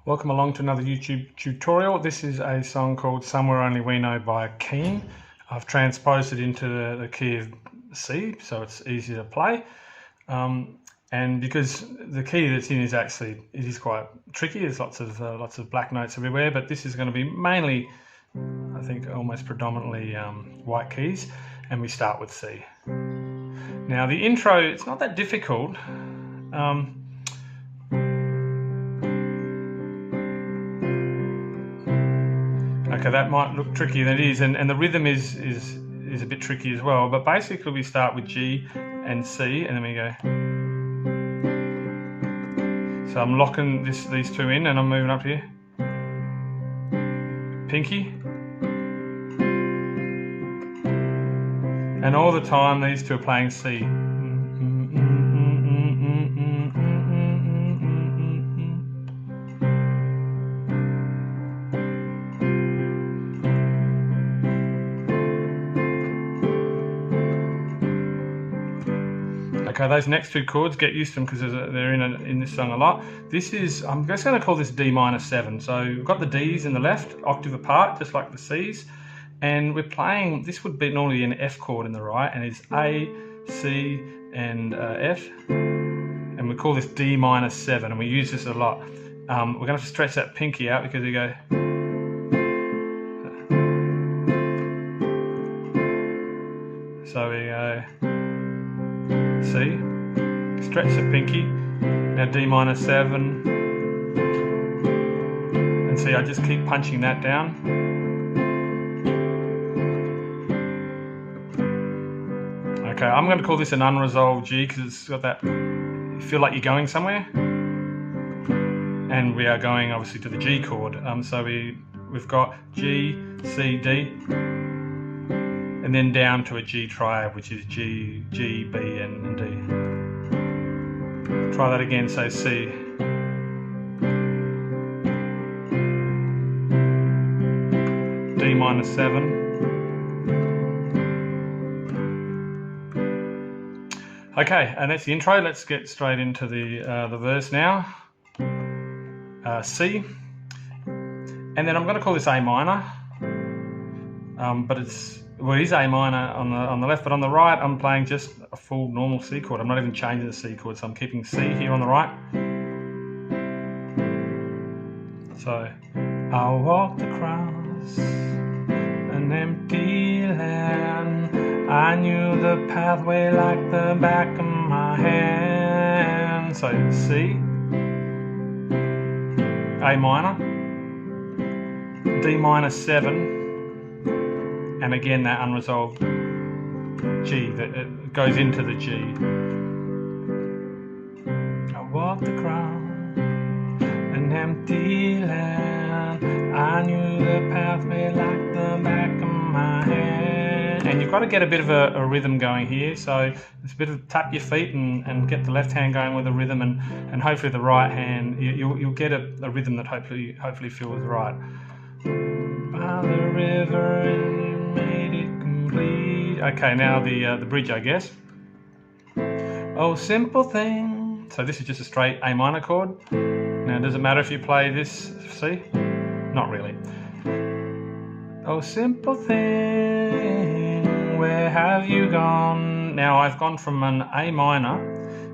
Welcome along to another YouTube tutorial. This is a song called Somewhere Only We Know by Keane. I've transposed it into the key of C, so it's easy to play. And because the key that's in is actually, it is quite tricky. There's lots of black notes everywhere, but this is going to be mainly, I think, almost predominantly white keys, and we start with C. Now the intro, it's not that difficult. Okay, that might look trickier than it is, and the rhythm is a bit tricky as well, but basically we start with G and C, and then we go. So I'm locking these two in, and I'm moving up here. Pinky. And all the time these two are playing C. Okay, those next two chords, get used to them because they're in this song a lot. This is, I'm just going to call this D minor 7. So we've got the D's in the left, octave apart, just like the C's. And we're playing, this would be normally an F chord in the right, and it's A, C, and F. And we call this D minor 7, and we use this a lot. We're going to have to stretch that pinky out because we go. So we go. C, stretch the pinky, now D minor 7, and see I just keep punching that down. Okay, I'm going to call this an unresolved G because it's got that, you feel like you're going somewhere, and we are going obviously to the G chord, so we've got G, C, D, and then down to a G triad, which is G, B, and D. Try that again, so C. D minor 7. Okay, and that's the intro. Let's get straight into the verse now. C. And then I'm going to call this A minor, but it is A minor on the left, but on the right I'm playing just a full normal C chord. I'm not even changing the C chord, so I'm keeping C here on the right. So I walked across an empty land. I knew the pathway like the back of my hand. So C, A minor, D minor 7, and again that unresolved G that it goes into the G. I walked across an empty land. I knew the pathway like the back of my hand. And you've got to get a bit of a rhythm going here. So it's a bit of tap your feet and get the left hand going with the rhythm, and hopefully the right hand you'll get a rhythm that hopefully feels right. By the river and you made it complete. Okay, now the bridge, I guess. Oh, simple thing. So this is just a straight A minor chord. Now, does it matter if you play this C? Not really. Oh, simple thing, where have you gone? Now, I've gone from an A minor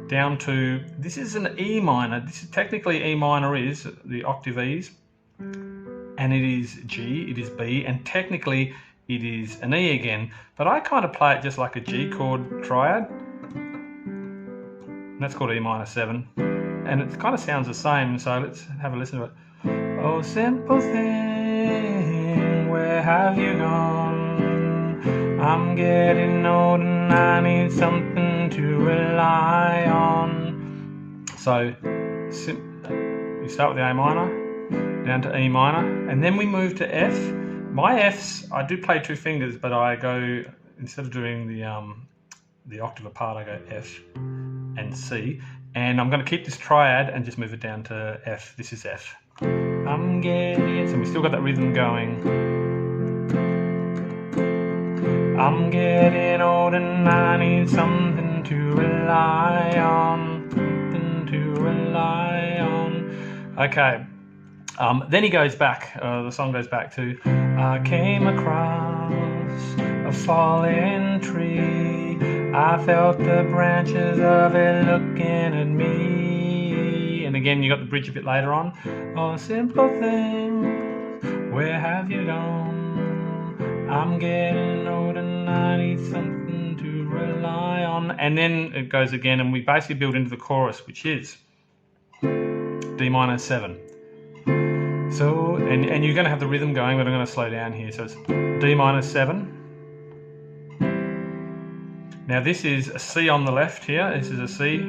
down to, this is an E minor. This is technically E minor is the octave E's. And it is G, it is B, and technically it is an E again. But I kind of play it just like a G chord triad. And that's called E minor 7. And it kind of sounds the same, so let's have a listen to it. Oh, simple thing, where have you gone? I'm getting old and I need something to rely on. So, you start with the A minor, down to E minor, and then we move to F. My Fs, I do play two fingers, but I go, instead of doing the octave apart, I go F and C, and I'm going to keep this triad and just move it down to F. This is F. I'm getting, so we still got that rhythm going. I'm getting old and I need something to rely on, something to rely on. Okay. Then he goes back, the song goes back to, I came across a fallen tree, I felt the branches of it looking at me. And again, you got the bridge a bit later on. Oh, simple thing, where have you gone? I'm getting old and I need something to rely on. And then it goes again, and we basically build into the chorus, which is D minor 7. So, and you're going to have the rhythm going, but I'm going to slow down here. So it's D minor 7. Now this is a C on the left here. This is a C.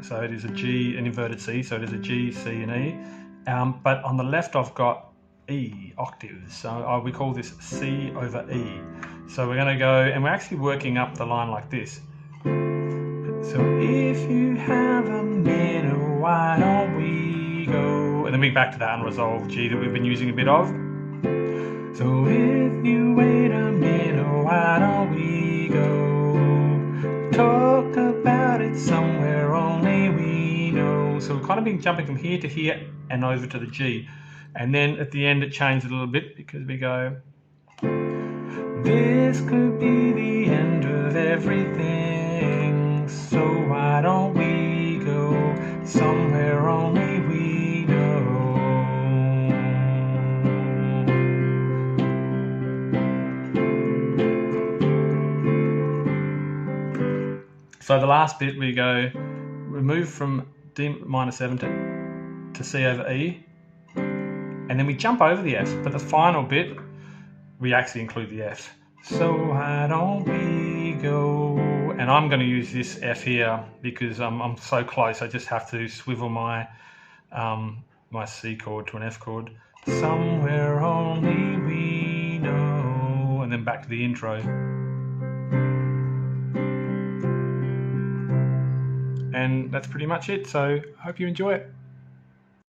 So it is a G, an inverted C. So it is a G, C, and E. But on the left I've got E octaves. So we call this C over E. So we're going to go, and we're actually working up the line like this. So if you have a minute, why don't we go? And then we back to that unresolved G that we've been using a bit of. So if you wait a minute, why don't we go? Talk about it somewhere only we know. So we've kind of been jumping from here to here and over to the G. And then at the end it changed a little bit because we go, this could be the end of everything. So why don't we go somewhere only we know? So the last bit we go, we move from D minor 7 to C over E, and then we jump over the F, but the final bit, we actually include the F. So why don't we go, and I'm going to use this F here because I'm so close, I just have to swivel my my C chord to an F chord. Somewhere only we know, and then back to the intro. And that's pretty much it, so I hope you enjoy it.